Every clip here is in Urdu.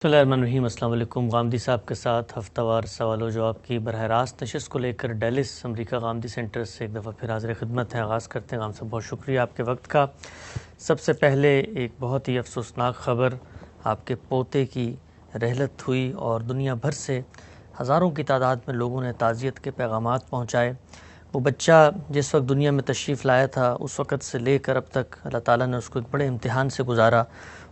بسم اللہ الرحمن الرحیم۔ السلام علیکم۔ غامدی صاحب کے ساتھ ہفتہ وار سوال و جواب کی براہ راست نشست کو لے کر ڈیلس امریکہ غامدی سینٹر سے ایک دفعہ پھر حاضر خدمت ہے۔ آغاز کرتے ہیں۔ غام صاحب بہت شکریہ آپ کے وقت کا۔ سب سے پہلے ایک بہت ہی افسوسناک خبر، آپ کے پوتے کی رحلت ہوئی اور دنیا بھر سے ہزاروں کی تعداد میں لوگوں نے تعزیت کے پیغامات پہنچائے۔ وہ بچہ جس وقت دنیا میں تشریف لایا تھا اس وقت سے لے کر اب تک اللہ تعالیٰ نے اس کو ایک بڑے امتحان سے گزارا۔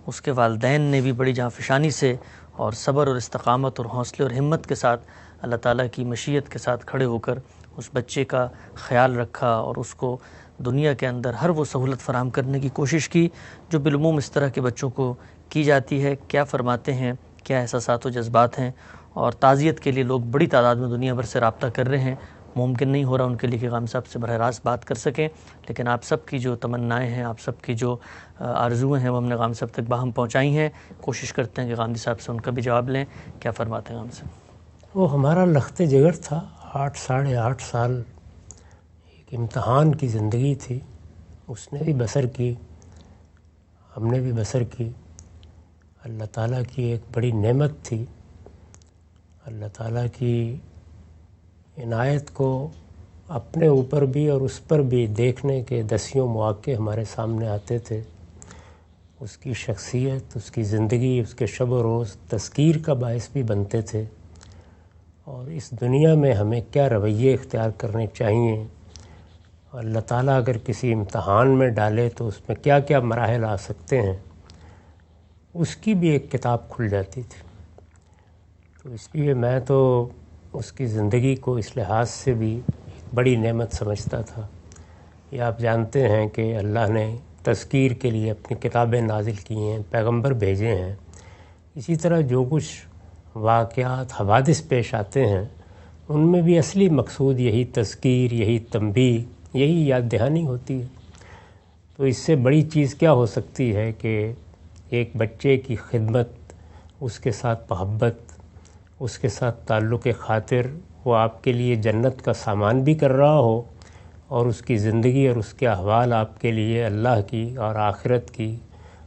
اس کے والدین نے بھی بڑی جانفشانی سے اور صبر اور استقامت اور حوصلے اور ہمت کے ساتھ اللہ تعالیٰ کی مشیت کے ساتھ کھڑے ہو کر اس بچے کا خیال رکھا اور اس کو دنیا کے اندر ہر وہ سہولت فراہم کرنے کی کوشش کی جو بالعموم اس طرح کے بچوں کو کی جاتی ہے۔ کیا فرماتے ہیں، کیا احساسات و جذبات ہیں؟ اور تعزیت کے لیے لوگ بڑی تعداد میں دنیا بھر سے رابطہ کر رہے ہیں، ممکن نہیں ہو رہا ان کے لیے کہ غام صاحب سے براہ راست بات کر سکیں، لیکن آپ سب کی جو تمنائیں ہیں، آپ سب کی جو آرزویں ہیں وہ ہم نے غام صاحب تک باہم پہنچائی ہیں۔ کوشش کرتے ہیں کہ غامدی صاحب سے ان کا بھی جواب لیں۔ کیا فرماتے ہیں غام صاحب؟ وہ ہمارا لخت جگر تھا، 8 سال ایک امتحان کی زندگی تھی، اس نے بھی بسر کی، ہم نے بھی بسر کی۔ اللہ تعالیٰ کی ایک بڑی نعمت تھی، اللہ تعالیٰ کی عنایت کو اپنے اوپر بھی اور اس پر بھی دیکھنے کے دسیوں مواقع ہمارے سامنے آتے تھے۔ اس کی شخصیت، اس کی زندگی، اس کے شب و روز تذکیر کا باعث بھی بنتے تھے، اور اس دنیا میں ہمیں کیا رویے اختیار کرنے چاہیے، اللہ تعالیٰ اگر کسی امتحان میں ڈالے تو اس میں کیا کیا مراحل آ سکتے ہیں، اس کی بھی ایک کتاب کھل جاتی تھی۔ تو اس لیے میں تو اس کی زندگی کو اس لحاظ سے بھی ایک بڑی نعمت سمجھتا تھا۔ یہ آپ جانتے ہیں کہ اللہ نے تذکیر کے لیے اپنی کتابیں نازل کی ہیں، پیغمبر بھیجے ہیں، اسی طرح جو کچھ واقعات حوادث پیش آتے ہیں ان میں بھی اصلی مقصود یہی تذکیر، یہی تنبیہ، یہی یاد دہانی ہوتی ہے۔ تو اس سے بڑی چیز کیا ہو سکتی ہے کہ ایک بچے کی خدمت، اس کے ساتھ محبت، اس کے ساتھ تعلق خاطر، وہ آپ کے لیے جنت کا سامان بھی کر رہا ہو اور اس کی زندگی اور اس کے احوال آپ کے لیے اللہ کی اور آخرت کی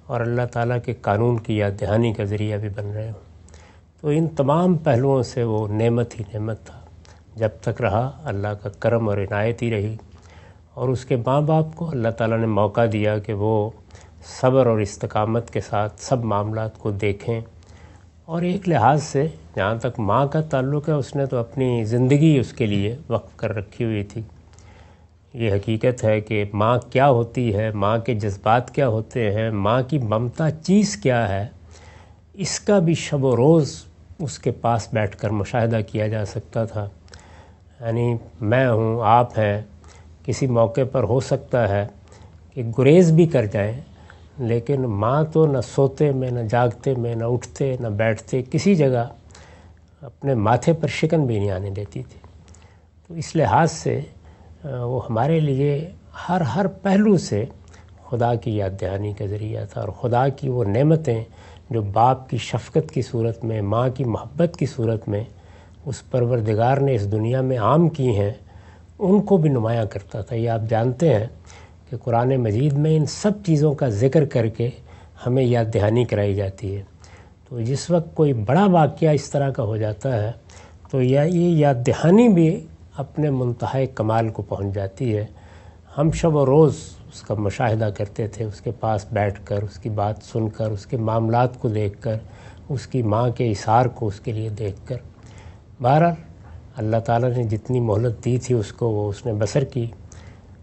اور اللہ تعالیٰ کے قانون کی یاد دہانی کا ذریعہ بھی بن رہے ہوں۔ تو ان تمام پہلوؤں سے وہ نعمت ہی نعمت تھا۔ جب تک رہا اللہ کا کرم اور عنایت ہی رہی، اور اس کے ماں باپ کو اللہ تعالیٰ نے موقع دیا کہ وہ صبر اور استقامت کے ساتھ سب معاملات کو دیکھیں، اور ایک لحاظ سے جہاں تک ماں کا تعلق ہے اس نے تو اپنی زندگی اس کے لیے وقف کر رکھی ہوئی تھی۔ یہ حقیقت ہے کہ ماں کیا ہوتی ہے، ماں کے جذبات کیا ہوتے ہیں، ماں کی ممتا چیز کیا ہے، اس کا بھی شب و روز اس کے پاس بیٹھ کر مشاہدہ کیا جا سکتا تھا۔ یعنی میں ہوں، آپ ہیں، کسی موقع پر ہو سکتا ہے کہ گریز بھی کر جائیں، لیکن ماں تو نہ سوتے میں، نہ جاگتے میں، نہ اٹھتے نہ بیٹھتے، کسی جگہ اپنے ماتھے پر شکن بھی نہیں آنے دیتی تھی۔ تو اس لحاظ سے وہ ہمارے لیے ہر پہلو سے خدا کی یاد دہانی کا ذریعہ تھا، اور خدا کی وہ نعمتیں جو باپ کی شفقت کی صورت میں، ماں کی محبت کی صورت میں اس پروردگار نے اس دنیا میں عام کی ہیں، ان کو بھی نمایاں کرتا تھا۔ یہ آپ جانتے ہیں کہ قرآن مجید میں ان سب چیزوں کا ذکر کر کے ہمیں یاد دہانی کرائی جاتی ہے۔ تو جس وقت کوئی بڑا واقعہ اس طرح کا ہو جاتا ہے تو یہ یاد دہانی بھی اپنے منتہائے کمال کو پہنچ جاتی ہے۔ ہم شب و روز اس کا مشاہدہ کرتے تھے، اس کے پاس بیٹھ کر، اس کی بات سن کر، اس کے معاملات کو دیکھ کر، اس کی ماں کے اثار کو اس کے لیے دیکھ کر۔ بہرحال اللہ تعالیٰ نے جتنی مہلت دی تھی اس کو وہ اس نے بسر کی۔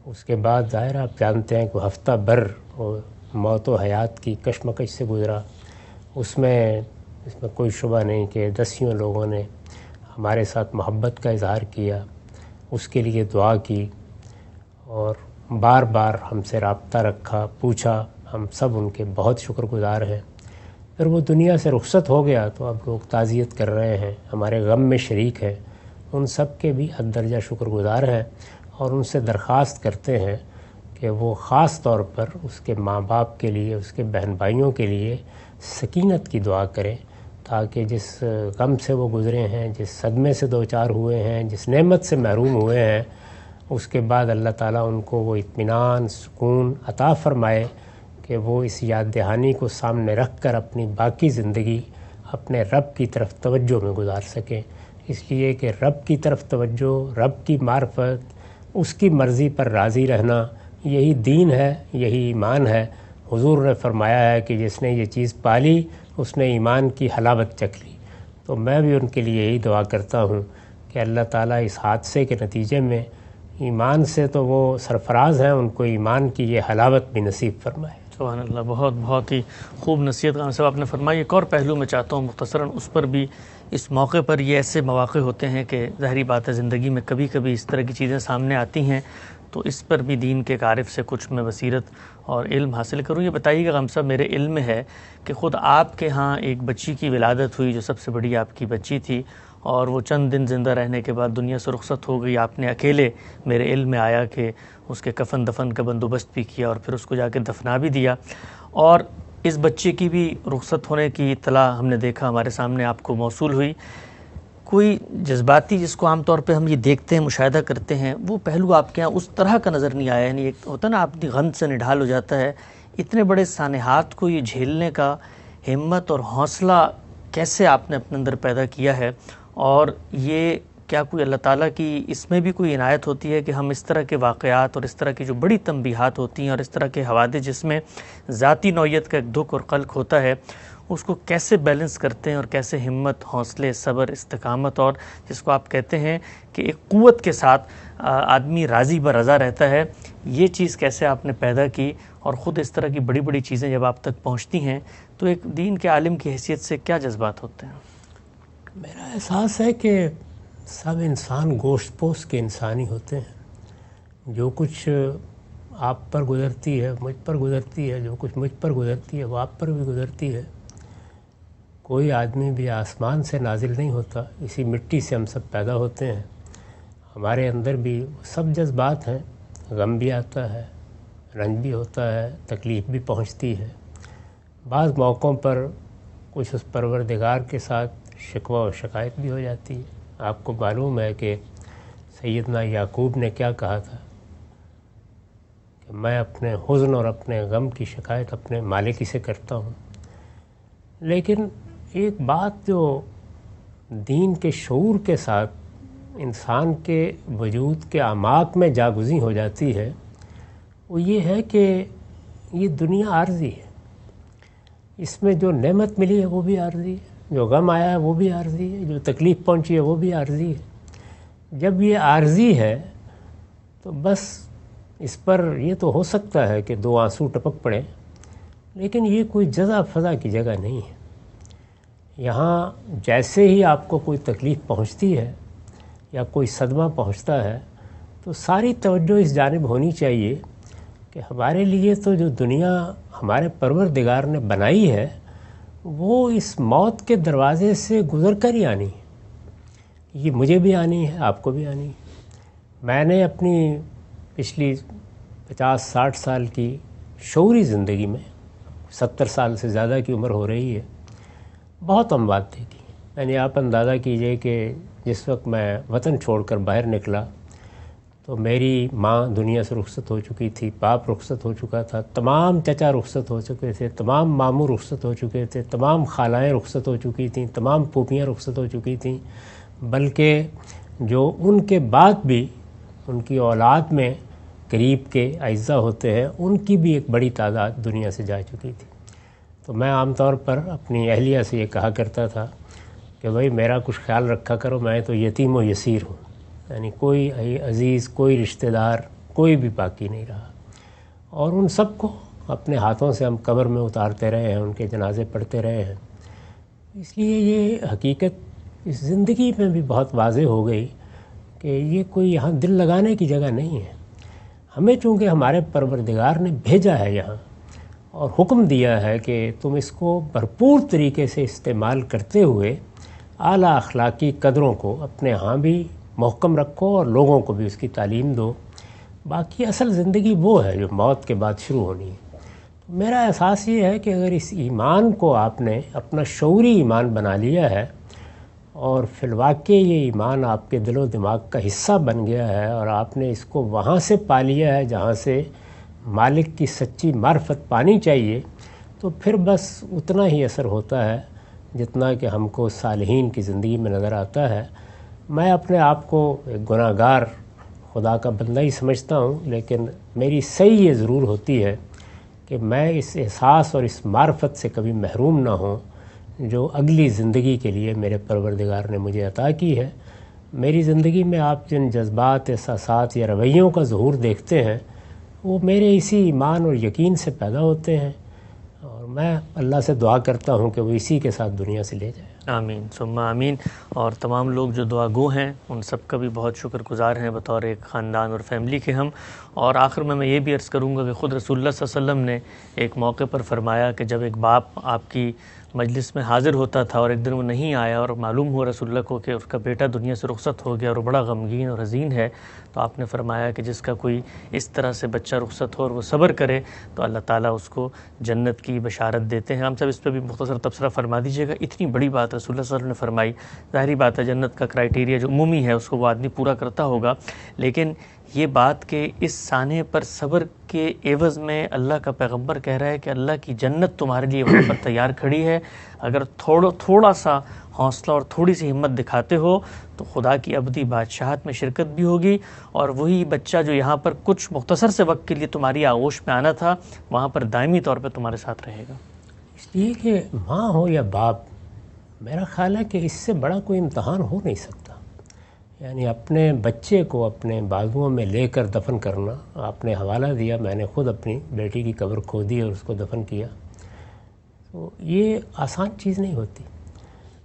اس کے بعد ظاہر آپ جانتے ہیں کہ ہفتہ بھر وہ موت و حیات کی کشمکش سے گزرا۔ اس میں کوئی شبہ نہیں کہ دسیوں لوگوں نے ہمارے ساتھ محبت کا اظہار کیا، اس کے لیے دعا کی، اور بار بار ہم سے رابطہ رکھا، پوچھا۔ ہم سب ان کے بہت شکر گزار ہیں۔ پھر وہ دنیا سے رخصت ہو گیا تو اب لوگ تعزیت کر رہے ہیں، ہمارے غم میں شریک ہیں، ان سب کے بھی حد درجہ شکر گزار ہیں، اور ان سے درخواست کرتے ہیں کہ وہ خاص طور پر اس کے ماں باپ کے لیے، اس کے بہن بھائیوں کے لیے سکینت کی دعا کریں، تاکہ جس غم سے وہ گزرے ہیں، جس صدمے سے دوچار ہوئے ہیں، جس نعمت سے محروم ہوئے ہیں، اس کے بعد اللہ تعالیٰ ان کو وہ اطمینان، سکون عطا فرمائے کہ وہ اس یاد دہانی کو سامنے رکھ کر اپنی باقی زندگی اپنے رب کی طرف توجہ میں گزار سکیں، اس لیے کہ رب کی طرف توجہ، رب کی معرفت، اس کی مرضی پر راضی رہنا، یہی دین ہے، یہی ایمان ہے۔ حضور نے فرمایا ہے کہ جس نے یہ چیز پالی اس نے ایمان کی حلاوت چکھ لی۔ تو میں بھی ان کے لیے یہی دعا کرتا ہوں کہ اللہ تعالیٰ اس حادثے کے نتیجے میں ایمان سے تو وہ سرفراز ہیں، ان کو ایمان کی یہ حلاوت بھی نصیب فرمائے۔ سبحان اللہ، بہت ہی خوب نصیحت غام صاحب آپ نے فرمائی۔ ایک اور پہلو میں چاہتا ہوں مختصراً اس پر بھی، اس موقع پر یہ ایسے مواقع ہوتے ہیں کہ ظاہری بات ہے زندگی میں کبھی کبھی اس طرح کی چیزیں سامنے آتی ہیں، تو اس پر بھی دین کے عارف سے کچھ میں بصیرت اور علم حاصل کروں۔ یہ بتائیے گا غام صاحب، میرے علم میں ہے کہ خود آپ کے ہاں ایک بچی کی ولادت ہوئی جو سب سے بڑی آپ کی بچی تھی، اور وہ چند دن زندہ رہنے کے بعد دنیا سے رخصت ہو گئی۔ آپ نے اکیلے، میرے علم میں آیا کہ اس کے کفن دفن کا بندوبست بھی کیا اور پھر اس کو جا کے دفنا بھی دیا، اور اس بچے کی بھی رخصت ہونے کی اطلاع ہم نے دیکھا ہمارے سامنے آپ کو موصول ہوئی۔ کوئی جذباتی جس کو عام طور پہ ہم یہ دیکھتے ہیں، مشاہدہ کرتے ہیں، وہ پہلو آپ کے یہاں اس طرح کا نظر نہیں آیا؟ یعنی ایک ہوتا نا اپنی غم سے نڈھال ہو جاتا ہے، اتنے بڑے سانحات کو یہ جھیلنے کا ہمت اور حوصلہ کیسے آپ نے اپنے اندر پیدا کیا ہے؟ اور یہ کیا کوئی اللہ تعالیٰ کی اس میں بھی کوئی عنایت ہوتی ہے کہ ہم اس طرح کے واقعات اور اس طرح کی جو بڑی تنبیہات ہوتی ہیں اور اس طرح کے حوادث جس میں ذاتی نوعیت کا ایک دکھ اور قلق ہوتا ہے، اس کو کیسے بیلنس کرتے ہیں اور کیسے ہمت، حوصلے، صبر، استقامت اور جس کو آپ کہتے ہیں کہ ایک قوت کے ساتھ آدمی راضی برضا رہتا ہے، یہ چیز کیسے آپ نے پیدا کی؟ اور خود اس طرح کی بڑی بڑی چیزیں جب آپ تک پہنچتی ہیں تو ایک دین کے عالم کی حیثیت سے کیا جذبات ہوتے ہیں؟ میرا احساس ہے کہ سب انسان گوشت پوش کے انسانی ہوتے ہیں۔ جو کچھ آپ پر گزرتی ہے، مجھ پر گزرتی ہے، جو کچھ مجھ پر گزرتی ہے وہ آپ پر بھی گزرتی ہے۔ کوئی آدمی بھی آسمان سے نازل نہیں ہوتا، اسی مٹی سے ہم سب پیدا ہوتے ہیں۔ ہمارے اندر بھی سب جذبات ہیں، غم بھی آتا ہے، رنج بھی ہوتا ہے، تکلیف بھی پہنچتی ہے۔ بعض موقعوں پر کچھ اس پروردگار کے ساتھ شکوہ و شکایت بھی ہو جاتی ہے۔ آپ کو معلوم ہے کہ سیدنا یعقوب نے کیا کہا تھا کہ میں اپنے حزن اور اپنے غم کی شکایت اپنے مالک ہی سے کرتا ہوں۔ لیکن ایک بات جو دین کے شعور کے ساتھ انسان کے وجود کے اعماق میں جاگزیں ہو جاتی ہے، وہ یہ ہے کہ یہ دنیا عارضی ہے۔ اس میں جو نعمت ملی ہے وہ بھی عارضی ہے، جو غم آیا ہے وہ بھی عارضی ہے، جو تکلیف پہنچی ہے وہ بھی عارضی ہے۔ جب یہ عارضی ہے تو بس اس پر یہ تو ہو سکتا ہے کہ دو آنسو ٹپک پڑیں، لیکن یہ کوئی جزا فضا کی جگہ نہیں ہے۔ یہاں جیسے ہی آپ کو کوئی تکلیف پہنچتی ہے یا کوئی صدمہ پہنچتا ہے تو ساری توجہ اس جانب ہونی چاہیے کہ ہمارے لیے تو جو دنیا ہمارے پروردگار نے بنائی ہے وہ اس موت کے دروازے سے گزر کر ہی آنی ہے۔ یہ مجھے بھی آنی ہے، آپ کو بھی آنی ہے۔ میں نے اپنی پچھلی 50-60 سال کی شعوری زندگی میں، 70 سال سے زیادہ کی عمر ہو رہی ہے، بہت اموات دیکھی۔ یعنی آپ اندازہ کیجئے کہ جس وقت میں وطن چھوڑ کر باہر نکلا تو میری ماں دنیا سے رخصت ہو چکی تھی، باپ رخصت ہو چکا تھا، تمام چچا رخصت ہو چکے تھے، تمام ماموں رخصت ہو چکے تھے، تمام خالائیں رخصت ہو چکی تھیں، تمام پھوپھیاں رخصت ہو چکی تھیں، بلکہ جو ان کے بعد بھی ان کی اولاد میں قریب کے اعزاء ہوتے ہیں ان کی بھی ایک بڑی تعداد دنیا سے جا چکی تھی۔ تو میں عام طور پر اپنی اہلیہ سے یہ کہا کرتا تھا کہ بھائی میرا کچھ خیال رکھا کرو، میں تو یتیم و یسیر ہوں، یعنی کوئی عزیز، کوئی رشتہ دار، کوئی بھی باقی نہیں رہا۔ اور ان سب کو اپنے ہاتھوں سے ہم قبر میں اتارتے رہے ہیں، ان کے جنازے پڑھتے رہے ہیں۔ اس لیے یہ حقیقت اس زندگی میں بھی بہت واضح ہو گئی کہ یہ کوئی یہاں دل لگانے کی جگہ نہیں ہے۔ ہمیں چونکہ ہمارے پروردگار نے بھیجا ہے یہاں اور حکم دیا ہے کہ تم اس کو بھرپور طریقے سے استعمال کرتے ہوئے اعلیٰ اخلاقی قدروں کو اپنے ہاں بھی محکم رکھو اور لوگوں کو بھی اس کی تعلیم دو۔ باقی اصل زندگی وہ ہے جو موت کے بعد شروع ہونی ہے۔ میرا احساس یہ ہے کہ اگر اس ایمان کو آپ نے اپنا شعوری ایمان بنا لیا ہے اور فی الواقع یہ ایمان آپ کے دل و دماغ کا حصہ بن گیا ہے اور آپ نے اس کو وہاں سے پا لیا ہے جہاں سے مالک کی سچی معرفت پانی چاہیے، تو پھر بس اتنا ہی اثر ہوتا ہے جتنا کہ ہم کو صالحین کی زندگی میں نظر آتا ہے۔ میں اپنے آپ کو ایک گناہ گار خدا کا بندہ ہی سمجھتا ہوں، لیکن میری صحیح یہ ضرور ہوتی ہے کہ میں اس احساس اور اس معرفت سے کبھی محروم نہ ہوں جو اگلی زندگی کے لیے میرے پروردگار نے مجھے عطا کی ہے۔ میری زندگی میں آپ جن جذبات، احساسات یا رویوں کا ظہور دیکھتے ہیں وہ میرے اسی ایمان اور یقین سے پیدا ہوتے ہیں، اور میں اللہ سے دعا کرتا ہوں کہ وہ اسی کے ساتھ دنیا سے لے جائے۔ آمین ثم آمین۔ اور تمام لوگ جو دعا گو ہیں ان سب کا بھی بہت شکر گزار ہیں بطور ایک خاندان اور فیملی کے ہم۔ اور آخر میں یہ بھی عرض کروں گا کہ خود رسول اللہ صلی اللہ علیہ وسلم نے ایک موقع پر فرمایا کہ جب ایک باپ آپ کی مجلس میں حاضر ہوتا تھا اور ایک دن وہ نہیں آیا اور معلوم ہوا رسول اللہ کو کہ اس کا بیٹا دنیا سے رخصت ہو گیا اور وہ بڑا غمگین اور حزین ہے، تو آپ نے فرمایا کہ جس کا کوئی اس طرح سے بچہ رخصت ہو اور وہ صبر کرے تو اللہ تعالیٰ اس کو جنت کی بشارت دیتے ہیں۔ ہم سب اس پہ بھی مختصر تبصرہ فرما دیجیے گا۔ اتنی بڑی بات رسول اللہ صلی اللہ علیہ وسلم نے فرمائی، ظاہری بات ہے جنت کا کرائیٹیریا جو عمومی ہے اس کو وہ آدمی پورا کرتا ہوگا، لیکن یہ بات کہ اس سانے پر صبر کے عوض میں اللہ کا پیغمبر کہہ رہا ہے کہ اللہ کی جنت تمہارے لیے وہاں پر تیار کھڑی ہے، اگر تھوڑا سا حوصلہ اور تھوڑی سی ہمت دکھاتے ہو تو خدا کی ابدی بادشاہت میں شرکت بھی ہوگی، اور وہی بچہ جو یہاں پر کچھ مختصر سے وقت کے لیے تمہاری آغوش میں آنا تھا وہاں پر دائمی طور پہ تمہارے ساتھ رہے گا۔ اس لیے کہ ماں ہو یا باپ، میرا خیال ہے کہ اس سے بڑا کوئی امتحان ہو نہیں سکتا۔ یعنی اپنے بچے کو اپنے بازوؤں میں لے کر دفن کرنا، آپ نے حوالہ دیا، میں نے خود اپنی بیٹی کی قبر کھودی اور اس کو دفن کیا، تو یہ آسان چیز نہیں ہوتی۔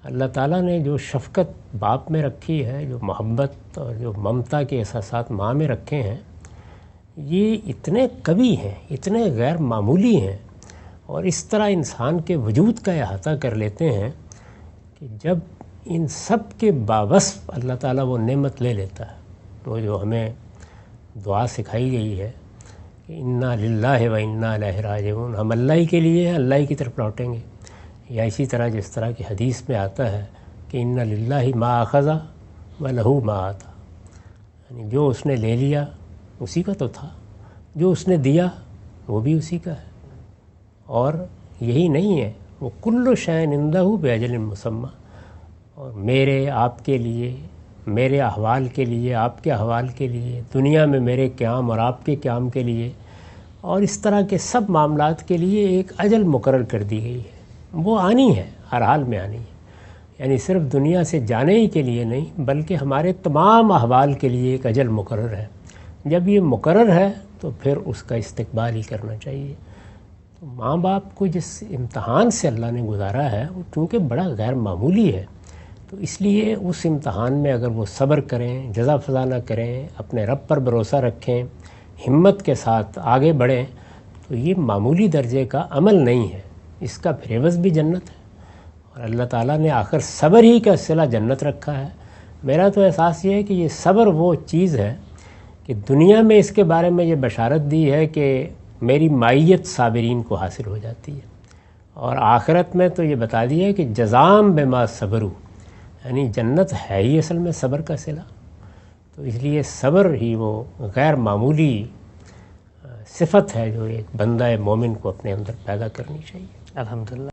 اللہ تعالیٰ نے جو شفقت باپ میں رکھی ہے، جو محبت اور جو ممتا کے احساسات ماں میں رکھے ہیں، یہ اتنے قوی ہیں، اتنے غیر معمولی ہیں، اور اس طرح انسان کے وجود کا احاطہ کر لیتے ہیں کہ جب ان سب کے باوصف اللہ تعالیٰ وہ نعمت لے لیتا ہے، وہ جو ہمیں دعا سکھائی گئی ہے کہ انا للہ و انا الیہ راجعون، ہم اللہ ہی کے لیے ہیں، اللہ ہی کی طرف لوٹیں گے، یا اسی طرح جس طرح کی حدیث میں آتا ہے کہ انا للہ ما اخذ و لہ ما آتا، یعنی جو اس نے لے لیا اسی کا تو تھا، جو اس نے دیا وہ بھی اسی کا ہے، اور یہی نہیں ہے، وہ کل شیء عندہ بأجل مسمى، اور میرے آپ کے لیے، میرے احوال کے لیے، آپ کے احوال کے لیے، دنیا میں میرے قیام اور آپ کے قیام کے لیے، اور اس طرح کے سب معاملات کے لیے ایک اجل مقرر کر دی گئی ہے، وہ آنی ہے، ہر حال میں آنی ہے، یعنی صرف دنیا سے جانے ہی کے لیے نہیں بلکہ ہمارے تمام احوال کے لیے ایک اجل مقرر ہے۔ جب یہ مقرر ہے تو پھر اس کا استقبال ہی کرنا چاہیے۔ تو ماں باپ کو جس امتحان سے اللہ نے گزارا ہے وہ چونکہ بڑا غیر معمولی ہے، تو اس لیے اس امتحان میں اگر وہ صبر کریں، جزا فضا نہ کریں، اپنے رب پر بھروسہ رکھیں، ہمت کے ساتھ آگے بڑھیں، تو یہ معمولی درجے کا عمل نہیں ہے، اس کا پھر عوض بھی جنت ہے، اور اللہ تعالیٰ نے آخر صبر ہی کا صلہ جنت رکھا ہے۔ میرا تو احساس یہ ہے کہ یہ صبر وہ چیز ہے کہ دنیا میں اس کے بارے میں یہ بشارت دی ہے کہ میری معیت صابرین کو حاصل ہو جاتی ہے، اور آخرت میں تو یہ بتا دیا ہے کہ جزام بما صبروا، یعنی جنت ہے ہی اصل میں صبر کا صلہ۔ تو اس لیے صبر ہی وہ غیر معمولی صفت ہے جو ایک بندہ مومن کو اپنے اندر پیدا کرنی چاہیے۔ الحمدللہ۔